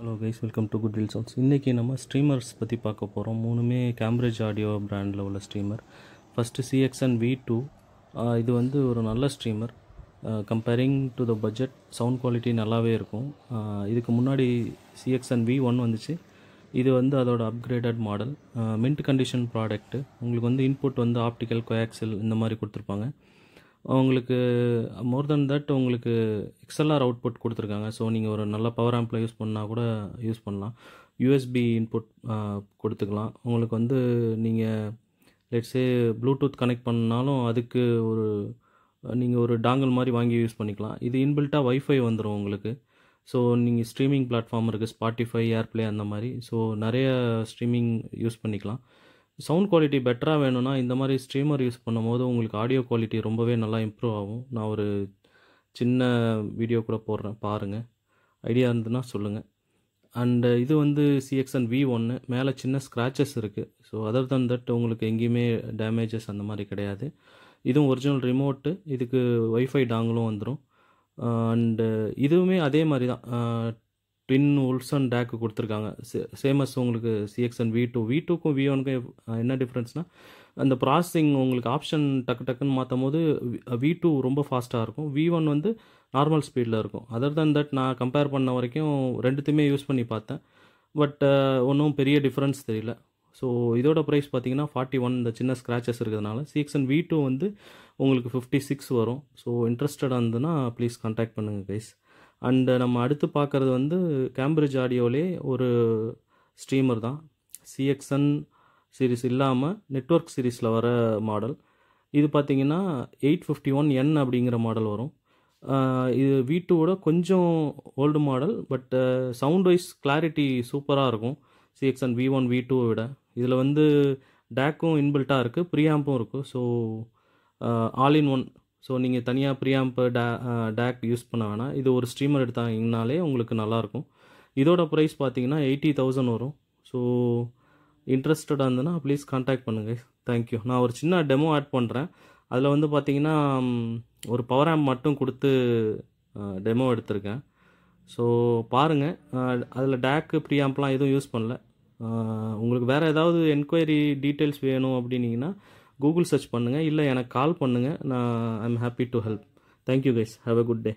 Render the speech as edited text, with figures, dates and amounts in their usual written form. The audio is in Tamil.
Hello guys, welcome to good deal songs. இன்றைக்கி நம்ம ஸ்ட்ரீமர்ஸ் பற்றி பார்க்க போகிறோம். மூணுமே கேம்பிரிட்ஜ் ஆடியோ பிராண்டில் உள்ள ஸ்ட்ரீமர். First CXN V2. இது வந்து ஒரு நல்ல streamer. Comparing to the budget sound quality நல்லாவே இருக்கும். இதுக்கு முன்னாடி CXN V1 வந்துச்சு. இது வந்து அதோட upgraded model. Mint condition product. உங்களுக்கு வந்து இன்புட் வந்து ஆப்டிக்கல் கோஆக்சியல் இந்த மாதிரி கொடுத்துருப்பாங்க. உங்களுக்கு மோர் தென் தட் உங்களுக்கு XLR அவுட்புட் கொடுத்துருக்காங்க. ஸோ நீங்கள் ஒரு நல்ல பவர் ஆம்பில் யூஸ் பண்ணால் கூட யூஸ் பண்ணலாம். USB இன்புட் கொடுத்துக்கலாம். உங்களுக்கு வந்து நீங்கள் லெட்ஸே ப்ளூடூத் கனெக்ட் பண்ணாலும் அதுக்கு நீங்கள் ஒரு டாங்கல் மாதிரி வாங்கி யூஸ் பண்ணிக்கலாம். இது இன்பில்ட்டாக வைஃபை வந்துடும் உங்களுக்கு. ஸோ நீங்கள் ஸ்ட்ரீமிங் பிளாட்ஃபார்ம் இருக்குது, ஸ்பாட்டிஃபை, ஏர்ப்ளே அந்த மாதிரி. ஸோ நிறைய ஸ்ட்ரீமிங் யூஸ் பண்ணிக்கலாம். சவுண்ட் குவாலிட்டி பெட்டராக வேணும்னா இந்த மாதிரி ஸ்ட்ரீமர் யூஸ் பண்ணும்போது உங்களுக்கு ஆடியோ குவாலிட்டி ரொம்பவே நல்லா இம்ப்ரூவ் ஆகும். நான் ஒரு சின்ன வீடியோ கூட போடுறேன், பாருங்கள். ஐடியா இருந்ததுன்னா சொல்லுங்கள். அண்டு இது வந்து CXN V1. மேலே சின்ன ஸ்க்ராச்சஸ் இருக்குது. ஸோ அதர் தன் தட் உங்களுக்கு எங்கேயுமே டேமேஜஸ் அந்த மாதிரி கிடையாது. இதுவும் ஒரிஜினல் ரிமோட்டு. இதுக்கு வைஃபை டாங்களும் வந்துடும். அண்டு இதுவுமே அதே மாதிரி தான். ட்வின் உல்சன் டேக்கு கொடுத்துருக்காங்க. சேமஸ் உங்களுக்கு CXN V2. V2க்கும் V1க்கும் என்ன டிஃப்ரென்ஸ்னால் அந்த ப்ராசஸிங் உங்களுக்கு ஆப்ஷன் டக்குன்னு மாற்றும் போது V2 ரொம்ப ஃபாஸ்ட்டாக இருக்கும். V1 வந்து நார்மல் ஸ்பீடில் இருக்கும். அதர் தன் தட் நான் கம்பேர் பண்ண வரைக்கும் ரெண்டுத்தையுமே யூஸ் பண்ணி பார்த்தேன். பட் ஒன்றும் பெரிய டிஃப்ரென்ஸ் தெரியல. ஸோ இதோட ப்ரைஸ் பார்த்தீங்கன்னா 41. இந்த சின்ன ஸ்க்ராச்சஸ் இருக்கிறதுனால CXN V2 வந்து உங்களுக்கு 56 வரும். ஸோ இன்ட்ரெஸ்டடாக இருந்ததுன்னா ப்ளீஸ் கான்டாக்ட் பண்ணுங்கள் கைஸ். அண்டு நம்ம அடுத்து பார்க்குறது வந்து கேம்பிரிட்ஜ் ஆடியோவிலே ஒரு ஸ்ட்ரீமர் தான். CXN சீரீஸ் இல்லாமல் நெட்வொர்க் சீரீஸில் வர மாடல். இது பார்த்திங்கன்னா 851N அப்படிங்கிற மாடல் வரும். இது V2வோட கொஞ்சம் old model. But sound wise clarity சூப்பராக இருக்கும் CXN V1 V2 விட. இதில் வந்து டேக்கும் இன்பில்ட்டாக இருக்குது, ப்ரீஆம்பும் இருக்குது. So all in one. So நீங்கள் தனியாக ப்ரீஆம்பு டேக் யூஸ் பண்ண வேணாம். இது ஒரு ஸ்ட்ரீமர் எடுத்தாங்கனாலே உங்களுக்கு நல்லாயிருக்கும். இதோட ப்ரைஸ் பார்த்தீங்கன்னா 80,000 வரும். ஸோ இன்ட்ரெஸ்டடாக இருந்ததுன்னா ப்ளீஸ் கான்டாக்ட் பண்ணுங்கள். தேங்க்யூ. நான் ஒரு சின்ன டெமோ ஆட் பண்ணுறேன். அதில் வந்து பார்த்தீங்கன்னா ஒரு பவர் ஆம்ப் மட்டும் கொடுத்து டெமோ எடுத்திருக்கேன். ஸோ பாருங்கள். அதில் டேக்கு ப்ரீஆம்ப்லாம் எதுவும் யூஸ் பண்ணல. உங்களுக்கு வேறு ஏதாவது என்கொயரி டீட்டெயில்ஸ் வேணும் அப்படின்னீங்கன்னா கூகுள் சர்ச் பண்ணுங்கள், இல்லை எனக்கு கால் பண்ணுங்கள். I am happy to help. Thank you guys. Have a good day.